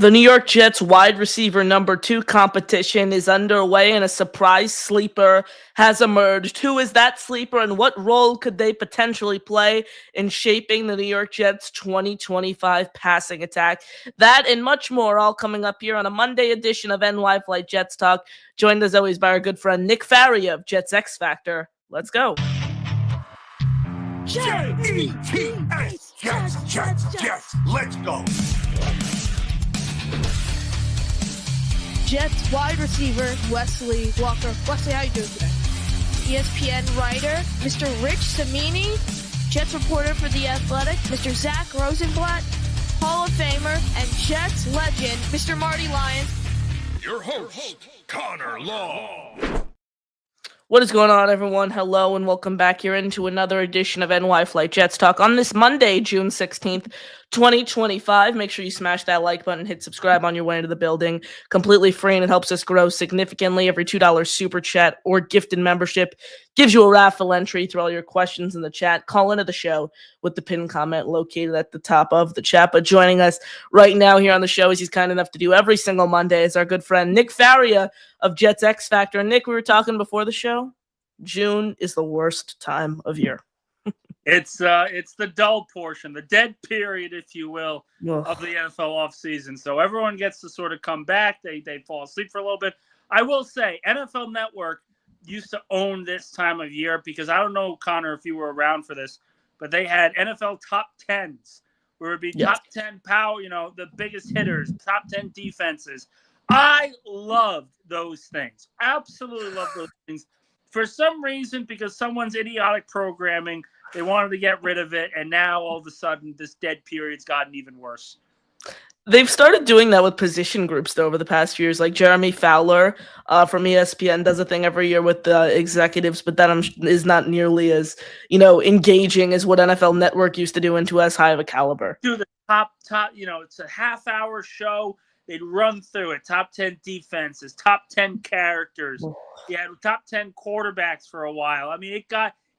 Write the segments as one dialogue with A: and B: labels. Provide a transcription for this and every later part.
A: The New York Jets wide receiver number 2 competition is underway, and a surprise sleeper has emerged. Who is that sleeper, and what role could they potentially play in shaping the New York Jets 2025 passing attack? That and much more all coming up here on a Monday edition of NY Flight Jets Talk, joined as always by our good friend Nick Faria of Jets X Factor. Let's go.
B: Jets, Jets, let's go.
C: Jets wide receiver Wesley Walker. Wesley, how you doing today? ESPN writer Mr. Rich Cimini, Jets reporter for The Athletic, Mr. Zach Rosenblatt, Hall of Famer and Jets legend Mr. Marty Lyons.
B: Your host, Connor Law.
A: What is going on, everyone? Hello, and welcome back here into another edition of NY Flight Jets Talk on this Monday, June 16th, 2025. Make sure you smash that like button, hit subscribe on your way into the building. Completely free, and it helps us grow significantly. Every $2 super chat or gifted membership gives you a raffle entry. Throw all your questions in the chat. Call into the show with the pinned comment located at the top of the chat. But joining us right now here on the show, as he's kind enough to do every single Monday, is our good friend Nick Faria of Jets X Factor. And Nick, we were talking before the show. June is the worst time of year.
D: It's the dull portion, the dead period, if you will,
A: Ugh.
D: of the NFL offseason. So everyone gets to sort of come back. They fall asleep for a little bit. I will say, NFL Network used to own this time of year because I don't know, Connor, if you were around for this, but they had NFL top 10s where it would be top 10 power, the biggest hitters, top 10 defenses. I loved those things. Absolutely loved those things. For some reason, because someone's idiotic programming, they wanted to get rid of it, and now all of a sudden this dead period's gotten even worse.
A: They've started doing that with position groups, though, over the past few years. Like Jeremy Fowler from ESPN does a thing every year with the executives, but that is not nearly as, engaging as what NFL Network used to do into as high of a caliber.
D: Do the top, it's a half-hour show. They'd run through it. Top 10 defenses, top 10 characters. Yeah, top 10 quarterbacks for a while. I mean,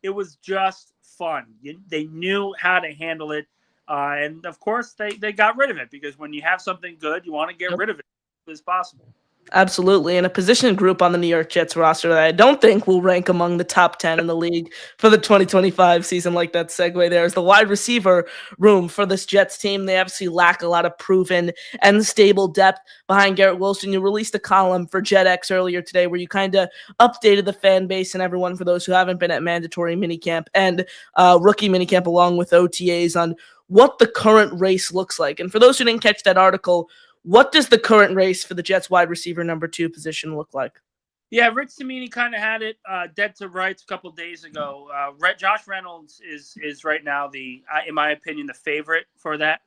D: it was just fun. They knew how to handle it. And, of course, they got rid of it because when you have something good, you want to get rid of it as soon as possible.
A: Absolutely. And a position group on the New York Jets roster that I don't think will rank among the top 10 in the league for the 2025 season, like that segue there, is the wide receiver room for this Jets team. They obviously lack a lot of proven and stable depth behind Garrett Wilson. You released a column for JetX earlier today where you kind of updated the fan base and everyone, for those who haven't been at mandatory minicamp and rookie minicamp along with OTAs, on what the current race looks like. And for those who didn't catch that article, what does the current race for the Jets wide receiver number 2 position look like?
D: Yeah, Rich Cimini kind of had it dead to rights a couple of days ago. Josh Reynolds is right now in my opinion, the favorite for that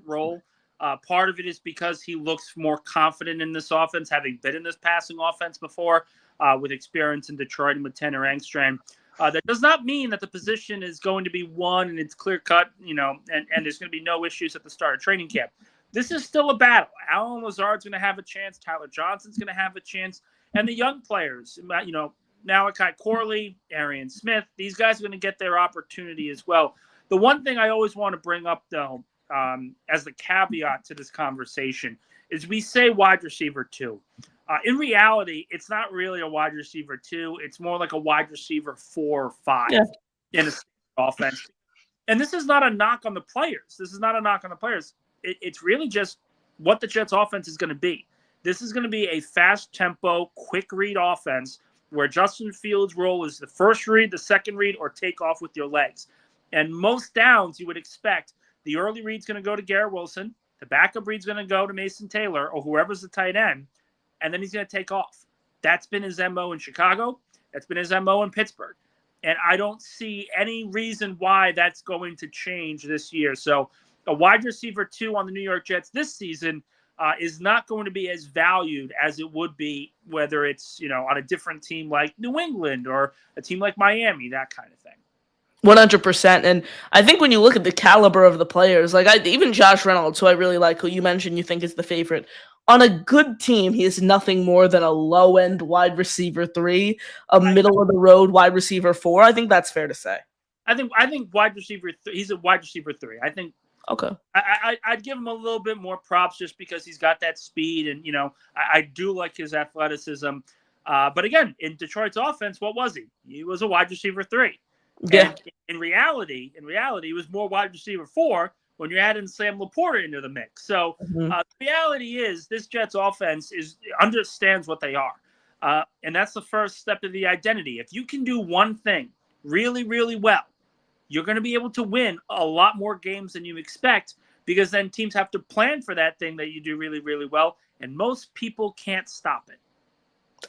D: role. Part of it is because he looks more confident in this offense, having been in this passing offense before, with experience in Detroit and with Tanner Engstrand. That does not mean that the position is going to be won and it's clear cut, and there's going to be no issues at the start of training camp. This is still a battle. Allen Lazard's going to have a chance. Tyler Johnson's going to have a chance. And the young players, Malachi Corley, Arian Smith, these guys are going to get their opportunity as well. The one thing I always want to bring up, though, as the caveat to this conversation, is we say wide receiver 2. In reality, it's not really a wide receiver 2. It's more like a wide receiver 4 or 5 in a offense. And this is not a knock on the players. It's really just what the Jets offense is going to be. This is going to be a fast tempo, quick read offense where Justin Fields' role is the first read, the second read, or take off with your legs. And most downs you would expect the early read's going to go to Garrett Wilson, the backup read's going to go to Mason Taylor or whoever's the tight end, and then he's going to take off. That's been his MO in Chicago. That's been his MO in Pittsburgh. And I don't see any reason why that's going to change this year. So a wide receiver 2 on the New York Jets this season is not going to be as valued as it would be whether it's, on a different team like New England or a team like Miami, that kind of thing.
A: 100%. And I think when you look at the caliber of the players, even Josh Reynolds, who I really like, who you mentioned you think is the favorite, on a good team, he is nothing more than a low-end wide receiver 3, a middle-of-the-road wide receiver 4. I think that's fair to say.
D: I think wide receiver. He's a wide receiver 3. I think
A: Okay.
D: I'd give him a little bit more props just because he's got that speed, and I do like his athleticism. But again, in Detroit's offense, what was he? He was a wide receiver 3.
A: Yeah.
D: And in reality, he was more wide receiver 4 when you add in Sam Laporta into the mix. So the reality is this Jets offense understands what they are. And that's the first step of the identity. If you can do one thing really, really well, you're going to be able to win a lot more games than you expect, because then teams have to plan for that thing that you do really, really well. And most people can't stop it.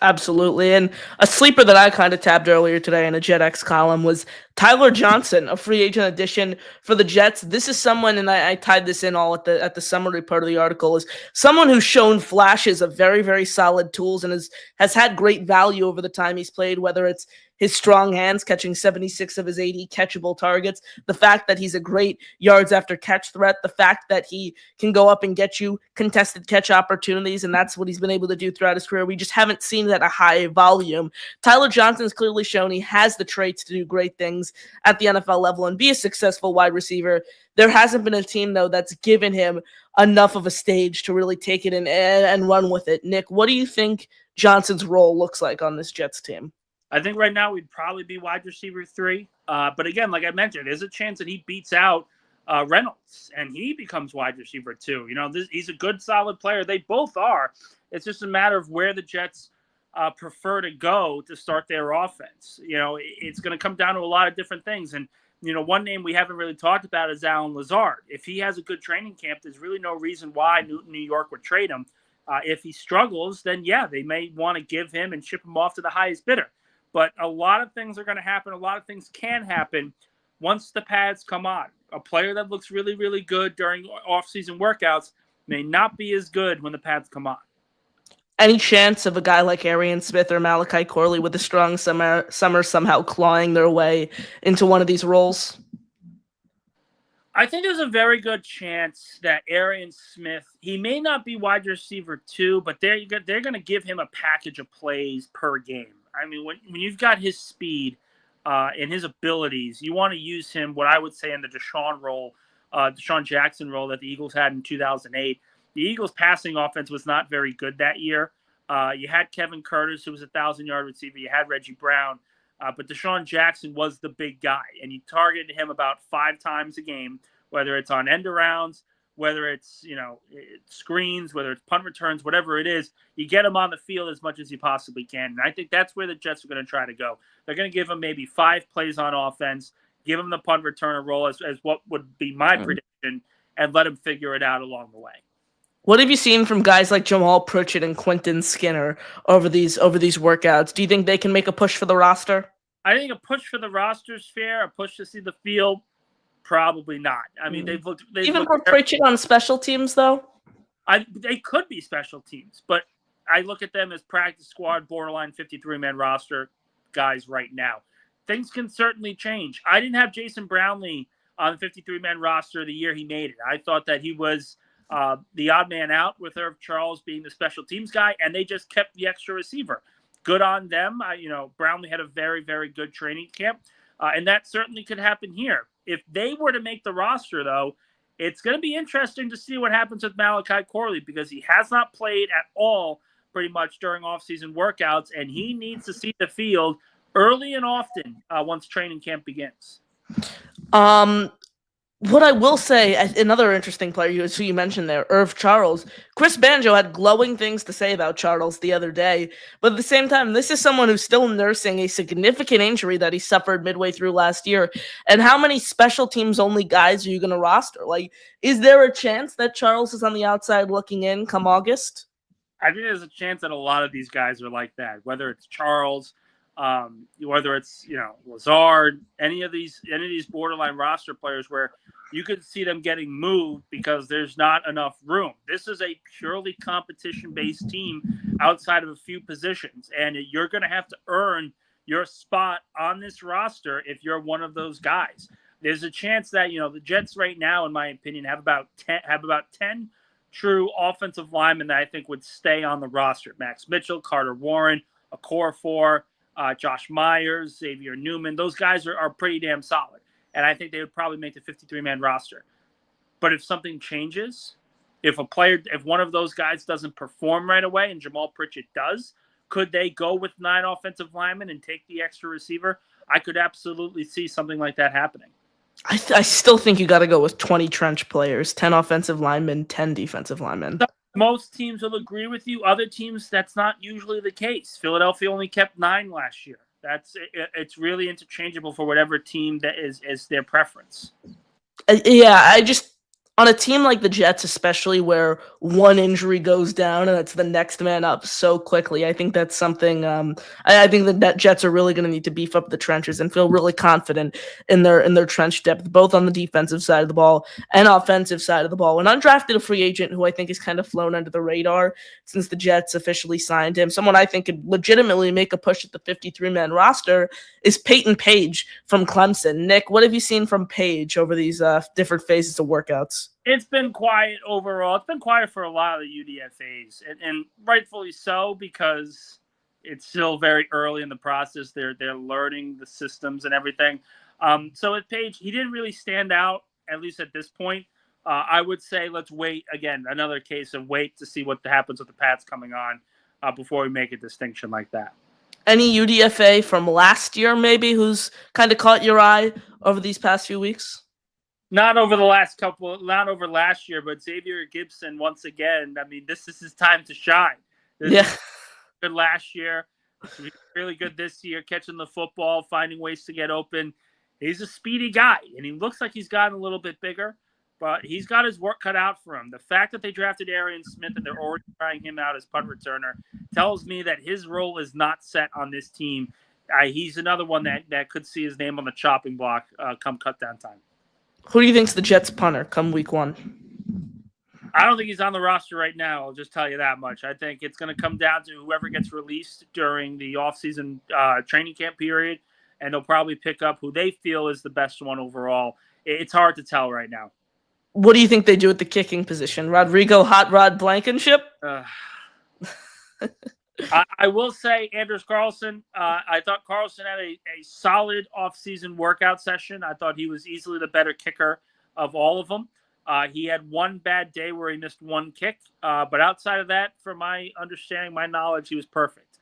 A: Absolutely. And a sleeper that I kind of tabbed earlier today in a JetX column was Tyler Johnson, a free agent addition for the Jets. This is someone, and I tied this in all at the summary part of the article, is someone who's shown flashes of very, very solid tools and has had great value over the time he's played, whether it's his strong hands, catching 76 of his 80 catchable targets, the fact that he's a great yards after catch threat, the fact that he can go up and get you contested catch opportunities, and that's what he's been able to do throughout his career. We just haven't seen it at a high volume. Tyler Johnson's clearly shown he has the traits to do great things at the NFL level and be a successful wide receiver. There hasn't been a team, though, that's given him enough of a stage to really take it and run with it. Nick, what do you think Johnson's role looks like on this Jets team?
D: I think right now we'd probably be wide receiver 3. But again, like I mentioned, there's a chance that he beats out Reynolds and he becomes wide receiver 2. He's a good, solid player. They both are. It's just a matter of where the Jets prefer to go to start their offense. It's going to come down to a lot of different things. And, one name we haven't really talked about is Allen Lazard. If he has a good training camp, there's really no reason why New York would trade him. If he struggles, then, yeah, they may want to give him and ship him off to the highest bidder. But a lot of things are going to happen. A lot of things can happen once the pads come on. A player that looks really, really good during off-season workouts may not be as good when the pads come on.
A: Any chance of a guy like Arian Smith or Malachi Corley with a strong summer somehow clawing their way into one of these roles?
D: I think there's a very good chance that Arian Smith, he may not be wide receiver 2, but they're going to give him a package of plays per game. I mean, when you've got his speed and his abilities, you want to use him, what I would say, in the Deshaun Jackson role that the Eagles had in 2008. The Eagles' passing offense was not very good that year. You had Kevin Curtis, who was a 1,000-yard receiver. You had Reggie Brown. But Deshaun Jackson was the big guy, and you targeted him about 5 times a game, whether it's on end arounds, whether it's screens, whether it's punt returns, whatever it is. You get him on the field as much as you possibly can, and I think that's where the Jets are going to try to go. They're going to give him maybe 5 plays on offense, give him the punt returner role as what would be my prediction, and let him figure it out along the way.
A: What have you seen from guys like Jamal Pritchett and Quentin Skinner over these workouts? Do you think they can make a push for the roster?
D: I think a push for the roster is fair. A push to see the field, probably not. I mean, they've looked
A: Even for Pritchett on special teams, though?
D: They could be special teams, but I look at them as practice squad, borderline 53-man roster guys right now. Things can certainly change. I didn't have Jason Brownlee on the 53-man roster the year he made it. I thought that he was the odd man out with Irv Charles being the special teams guy, and they just kept the extra receiver. Good on them. Brownlee had a very, very good training camp, and that certainly could happen here. If they were to make the roster, though, it's going to be interesting to see what happens with Malachi Corley, because he has not played at all pretty much during off-season workouts, and he needs to see the field early and often once training camp begins.
A: What I will say, another interesting player who you mentioned there, Irv Charles. Chris Banjo had glowing things to say about Charles the other day, but at the same time, this is someone who's still nursing a significant injury that he suffered midway through last year. And how many special teams only guys are you going to roster? Like, is there a chance that Charles is on the outside looking in come August?
D: I think there's a chance that a lot of these guys are like that, whether it's Charles, whether it's Lazard, any of these borderline roster players where you could see them getting moved because there's not enough room. This is a purely competition-based team outside of a few positions, and you're going to have to earn your spot on this roster if you're one of those guys. There's a chance that the Jets right now, in my opinion, have about 10 true offensive linemen that I think would stay on the roster. Max Mitchell, Carter Warren, Okorafor, Josh Myers, Xavier Newman. Those guys are pretty damn solid. And I think they would probably make the 53-man roster. But if something changes, if one of those guys doesn't perform right away and Jamal Pritchett does, could they go with 9 offensive linemen and take the extra receiver? I could absolutely see something like that happening.
A: I still think you got to go with 20 trench players, 10 offensive linemen, 10 defensive linemen.
D: Most teams will agree with you. Other teams, that's not usually the case. Philadelphia only kept 9 last year. It's really interchangeable for whatever team that is their preference.
A: Yeah, on a team like the Jets, especially where one injury goes down and it's the next man up so quickly, I think that's something. I think that Jets are really going to need to beef up the trenches and feel really confident in their trench depth, both on the defensive side of the ball and offensive side of the ball. An undrafted free agent who I think has kind of flown under the radar since the Jets officially signed him, someone I think could legitimately make a push at the 53-man roster, is Peyton Page from Clemson. Nick, what have you seen from Page over these different phases of workouts?
D: It's been quiet overall. It's been quiet for a lot of the UDFAs, and rightfully so, because it's still very early in the process. They're learning the systems and everything. So with Page, he didn't really stand out, at least at this point. I would say let's wait, again, another case of wait to see what happens with the Pats coming on before we make a distinction like that.
A: Any UDFA from last year, maybe, who's kind of caught your eye over these past few weeks?
D: Not over last year, but Xavier Gibson, once again, I mean, this is his time to shine. Good last year. He's really good this year, catching the football, finding ways to get open. He's a speedy guy, and he looks like he's gotten a little bit bigger, but he's got his work cut out for him. The fact that they drafted Arian Smith and they're already trying him out as punt returner tells me that his role is not set on this team. He's another one that could see his name on the chopping block come cut down time.
A: Who do you think's the Jets punter come week 1?
D: I don't think he's on the roster right now. I'll just tell you that much. I think it's going to come down to whoever gets released during the offseason training camp period, and they'll probably pick up who they feel is the best one overall. It's hard to tell right now.
A: What do you think they do at the kicking position? Rodrigo Hot Rod Blankenship?
D: I will say Anders Carlson. I thought Carlson had a solid offseason workout session. I thought he was easily the better kicker of all of them. He had one bad day where he missed one kick. But outside of that, from my understanding, my knowledge, he was perfect.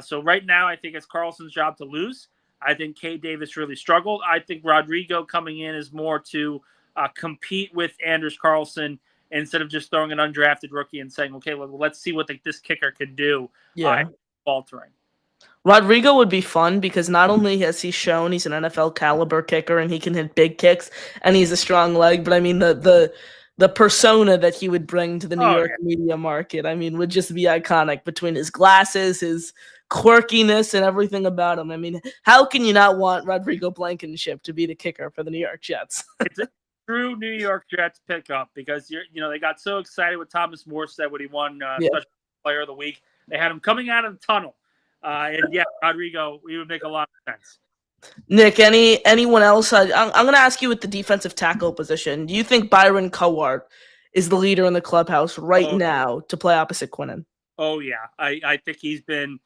D: So right now, I think it's Carlson's job to lose. I think Kay Davis really struggled. I think Rodrigo coming in is more to compete with Anders Carlson instead of just throwing an undrafted rookie and saying, okay, well, let's see what this kicker can do. Faltering.
A: Rodrigo would be fun because not only has he shown he's an NFL caliber kicker and he can hit big kicks and he's a strong leg, but I mean the persona that he would bring to the New York media market, I mean, would just be iconic between his glasses, his quirkiness, and everything about him. I mean, how can you not want Rodrigo Blankenship to be the kicker for the New York Jets?
D: It's a true New York Jets pickup because they got so excited with Thomas Morstead when he won Special Player of the Week. They had him coming out of the tunnel. And Rodrigo, he would make a lot of sense.
A: Nick, anyone else? I'm going to ask you with the defensive tackle position. Do you think Byron Cowart is the leader in the clubhouse now to play opposite Quinnen?
D: Oh, yeah. I think he's been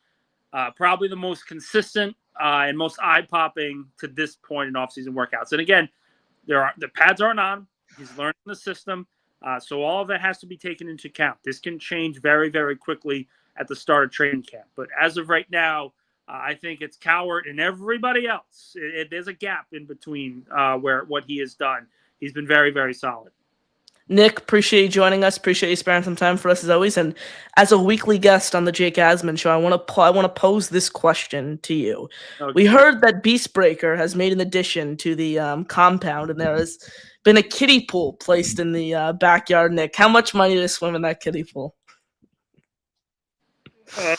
D: probably the most consistent and most eye-popping to this point in offseason workouts. And again, the pads aren't on. He's learning the system. So all of that has to be taken into account. This can change very, very quickly at the start of training camp. But as of right now, I think it's Cowart and everybody else. There's a gap in between what he has done. He's been very, very solid.
A: Nick, appreciate you joining us. Appreciate you sparing some time for us as always. And as a weekly guest on the Jake Asman Show, I want to pose this question to you. Okay. We heard that Beastbreaker has made an addition to the compound, and there has been a kiddie pool placed in the backyard. Nick, how much money to swim in that kiddie pool?
D: You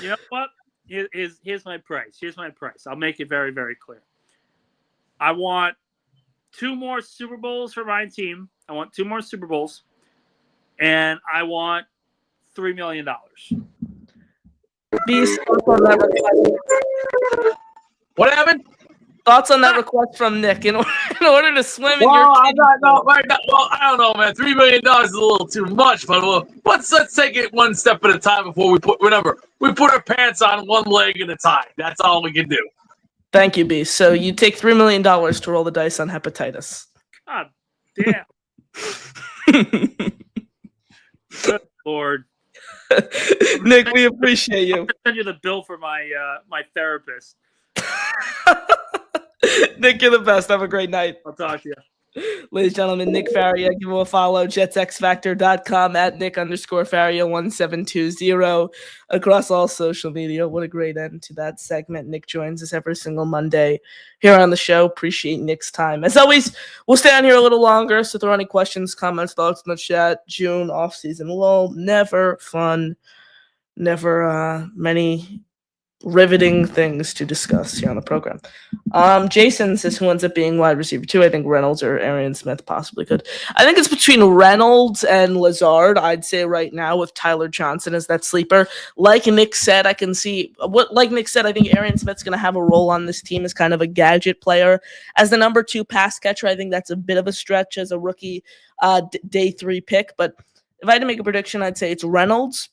D: know what? Here's my price. I'll make it very, very clear. I want 2 more Super Bowls for my team. I want 2 more Super Bowls. And I want $3 million.
E: What happened?
A: Thoughts on that request from Nick in order to swim in your
E: I don't know, man. $3 million is a little too much, but let's take it one step at a time before we put our pants on one leg at a time. That's all we can do.
A: Thank you, B. So you take $3 million to roll the dice on hepatitis.
D: God damn. Good Lord.
A: Nick, we appreciate you.
D: I'm gonna send you the bill for my my therapist.
A: Nick, you're the best. Have a great night.
D: I'll talk to you.
A: Ladies and gentlemen, Nick Faria, give him a follow, jetsxfactor.com at Nick_Faria1720 across all social media. What a great end to that segment. Nick joins us every single Monday here on the show. Appreciate Nick's time. As always, we'll stay on here a little longer, so throw any questions, comments, thoughts in the chat. June, off-season lull, never fun, never many riveting things to discuss here on the program. Jason says, who ends up being wide receiver 2? I think Reynolds or Arian Smith possibly could. I think it's between Reynolds and Lazard, I'd say right now, with Tyler Johnson as that sleeper. Like Nick said, I think Arian Smith's going to have a role on this team as kind of a gadget player. As the number 2 pass catcher, I think that's a bit of a stretch as a rookie day 3 pick. But if I had to make a prediction, I'd say it's Reynolds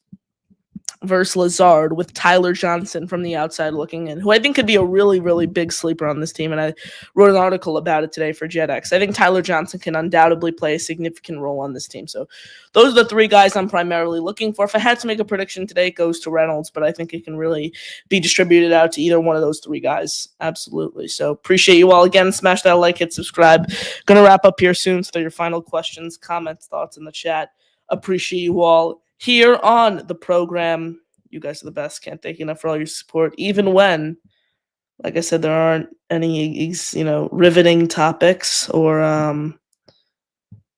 A: versus Lazard with Tyler Johnson from the outside looking in, who I think could be a really, really big sleeper on this team. And I wrote an article about it today for JetX. I think Tyler Johnson can undoubtedly play a significant role on this team. So those are the 3 guys I'm primarily looking for. If I had to make a prediction today, it goes to Reynolds, but I think it can really be distributed out to either one of those 3 guys. Absolutely. So appreciate you all. Again, smash that like, hit subscribe. Going to wrap up here soon. So your final questions, comments, thoughts in the chat. Appreciate you all here on the program. You guys are the best. Can't thank you enough for all your support, even when, like I said, there aren't any riveting topics or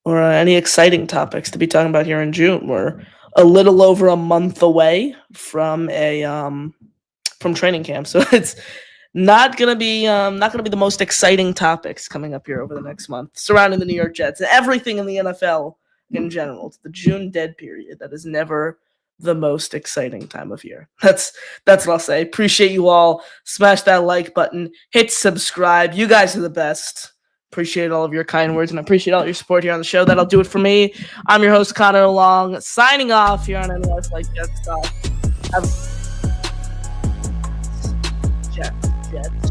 A: any exciting topics to be talking about here in June. We're a little over a month away from from training camp, so it's not gonna be the most exciting topics coming up here over the next month surrounding the New York Jets and everything in the NFL in general. It's the June dead period that is never the most exciting time of year. That's what I'll say. Appreciate you all. Smash that like button. Hit subscribe. You guys are the best. Appreciate all of your kind words and appreciate all your support here on the show. That'll do it for me. I'm your host, Connor Long, signing off here on Analyst like Jets Talk. Jets.